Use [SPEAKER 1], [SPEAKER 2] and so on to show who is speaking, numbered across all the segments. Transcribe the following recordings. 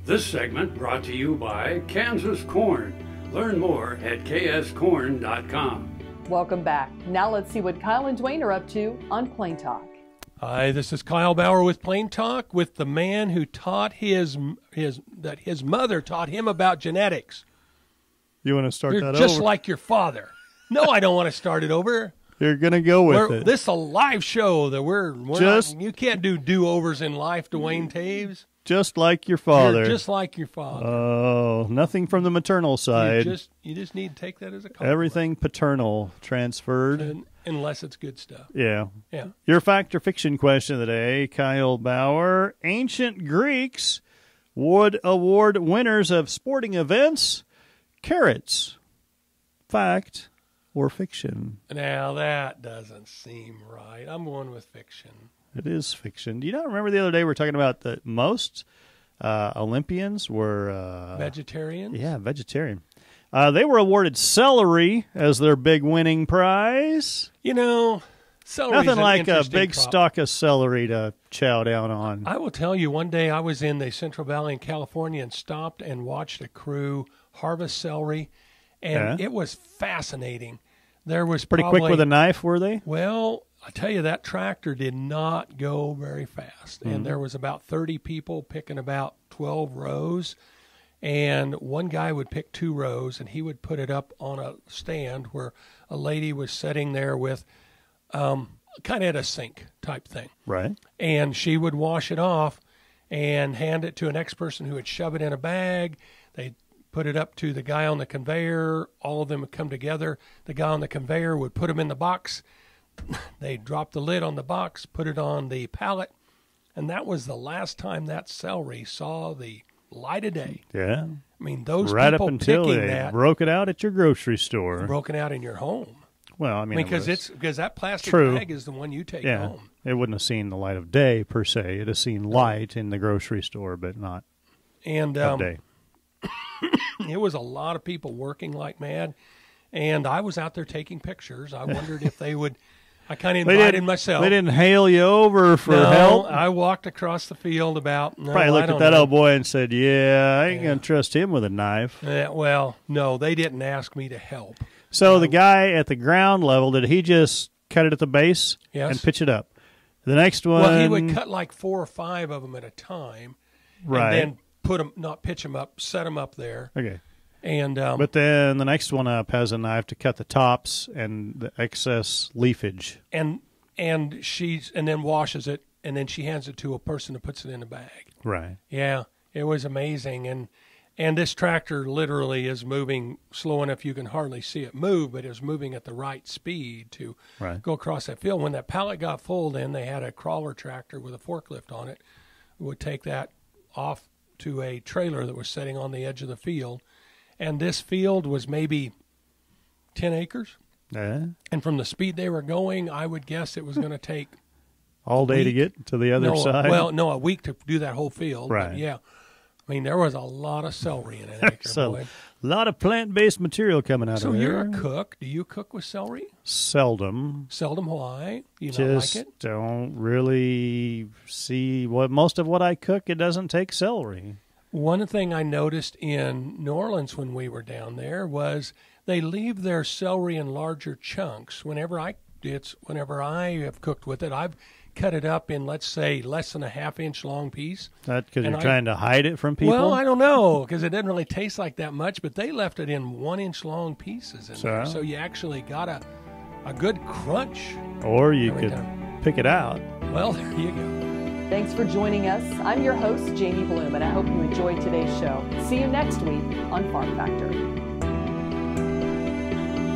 [SPEAKER 1] This segment brought to you by Kansas Corn. Learn more at kscorn.com.
[SPEAKER 2] Welcome back. Now let's see what Kyle and Duane are up to on Plain Talk.
[SPEAKER 3] Hi, this is Kyle Bauer with Plain Talk, with the man who taught his mother taught him about genetics.
[SPEAKER 4] You want to start
[SPEAKER 3] You're
[SPEAKER 4] that
[SPEAKER 3] just
[SPEAKER 4] over?
[SPEAKER 3] like your father. No, I don't want to start it over.
[SPEAKER 4] You're gonna go with it.
[SPEAKER 3] This is a live show that we're just. You can't do do-overs in life, Duane Toews.
[SPEAKER 4] Just like your father.
[SPEAKER 3] You're just like your father.
[SPEAKER 4] Oh, nothing from the maternal side.
[SPEAKER 3] You just need to take that as a compliment.
[SPEAKER 4] Everything paternal transferred.
[SPEAKER 3] Unless it's good stuff.
[SPEAKER 4] Yeah.
[SPEAKER 3] Yeah.
[SPEAKER 4] Your fact or fiction question of the day, Kyle Bauer. Ancient Greeks would award winners of sporting events carrots. Fact or fiction?
[SPEAKER 3] Now, that doesn't seem right. I'm going with fiction.
[SPEAKER 4] It is fiction. Do you not remember the other day we were talking about that most Olympians were
[SPEAKER 3] vegetarians?
[SPEAKER 4] Yeah, vegetarian. They were awarded celery as their big winning prize.
[SPEAKER 3] You know, celery.
[SPEAKER 4] Nothing like a big stalk of celery to chow down on.
[SPEAKER 3] I will tell you, one day I was in the Central Valley in California and stopped and watched a crew harvest celery, and it was fascinating. There was
[SPEAKER 4] pretty quick with a knife, were they?
[SPEAKER 3] Well, I tell you, that tractor did not go very fast, and there was about 30 people picking about 12 rows, and one guy would pick 2 rows, and he would put it up on a stand where a lady was sitting there with kind of at a sink type thing.
[SPEAKER 4] Right.
[SPEAKER 3] And she would wash it off and hand it to an next person who would shove it in a bag. They'd put it up to the guy on the conveyor. All of them would come together. The guy on the conveyor would put them in the box. They dropped the lid on the box, put it on the pallet, and that was the last time that celery saw the light of day.
[SPEAKER 4] Yeah.
[SPEAKER 3] I mean, those
[SPEAKER 4] right
[SPEAKER 3] people
[SPEAKER 4] up until
[SPEAKER 3] picking
[SPEAKER 4] they
[SPEAKER 3] that
[SPEAKER 4] broke it out at your grocery store.
[SPEAKER 3] broken out in your home.
[SPEAKER 4] Well, I mean
[SPEAKER 3] because that plastic bag is the one you take home.
[SPEAKER 4] It wouldn't have seen the light of day per se. It'd have seen light in the grocery store, but not of day.
[SPEAKER 3] It was a lot of people working like mad, and I was out there taking pictures. I wondered if they would. I kind of invited myself.
[SPEAKER 4] They didn't hail you over for help?
[SPEAKER 3] I walked across the field about.
[SPEAKER 4] Probably looked at that old boy and said, "Yeah, I ain't gonna trust him with a knife."
[SPEAKER 3] Well, no, they didn't ask me to help.
[SPEAKER 4] So the guy at the ground level, did he just cut it at the base and pitch it up? The next one,
[SPEAKER 3] well, he would cut like 4 or 5 of them at a time,
[SPEAKER 4] right?
[SPEAKER 3] And then put them, not pitch them up, set them up there.
[SPEAKER 4] Okay.
[SPEAKER 3] And
[SPEAKER 4] but then the next one up has a knife to cut the tops and the excess leafage.
[SPEAKER 3] And then washes it, and then she hands it to a person who puts it in a bag.
[SPEAKER 4] Right.
[SPEAKER 3] Yeah, it was amazing. And this tractor literally is moving slow enough you can hardly see it move, but it was moving at the right speed to go across that field. When that pallet got full, then they had a crawler tractor with a forklift on it. It would take that off to a trailer that was sitting on the edge of the field. And this field was maybe 10 acres.
[SPEAKER 4] Yeah.
[SPEAKER 3] And from the speed they were going, I would guess it was going to take
[SPEAKER 4] all day to get to the other side.
[SPEAKER 3] Well, no, a week to do that whole field.
[SPEAKER 4] Right.
[SPEAKER 3] But yeah. I mean, there was a lot of celery in an acre, boy.
[SPEAKER 4] A lot of plant-based material coming out of there.
[SPEAKER 3] So you're a cook. Do you cook with celery?
[SPEAKER 4] Seldom.
[SPEAKER 3] Seldom. Why? You
[SPEAKER 4] Just
[SPEAKER 3] not like it?
[SPEAKER 4] Don't really see most of what I cook. It doesn't take celery.
[SPEAKER 3] One thing I noticed in New Orleans when we were down there was they leave their celery in larger chunks. Whenever I have cooked with it, I've cut it up in, let's say, less than a half-inch long piece.
[SPEAKER 4] That because you're trying to hide it from people?
[SPEAKER 3] Well, I don't know, because it didn't really taste like that much, but they left it in 1-inch long pieces in there. So you actually got a good crunch.
[SPEAKER 4] Or you could pick it out.
[SPEAKER 3] Well, there you go.
[SPEAKER 2] Thanks for joining us. I'm your host, Jamie Bloom, and I hope you enjoyed today's show. See you next week on Farm Factor.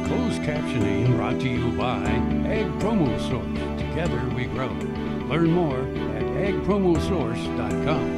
[SPEAKER 1] Closed captioning brought to you by Ag Promo Source. Together we grow. Learn more at agpromosource.com.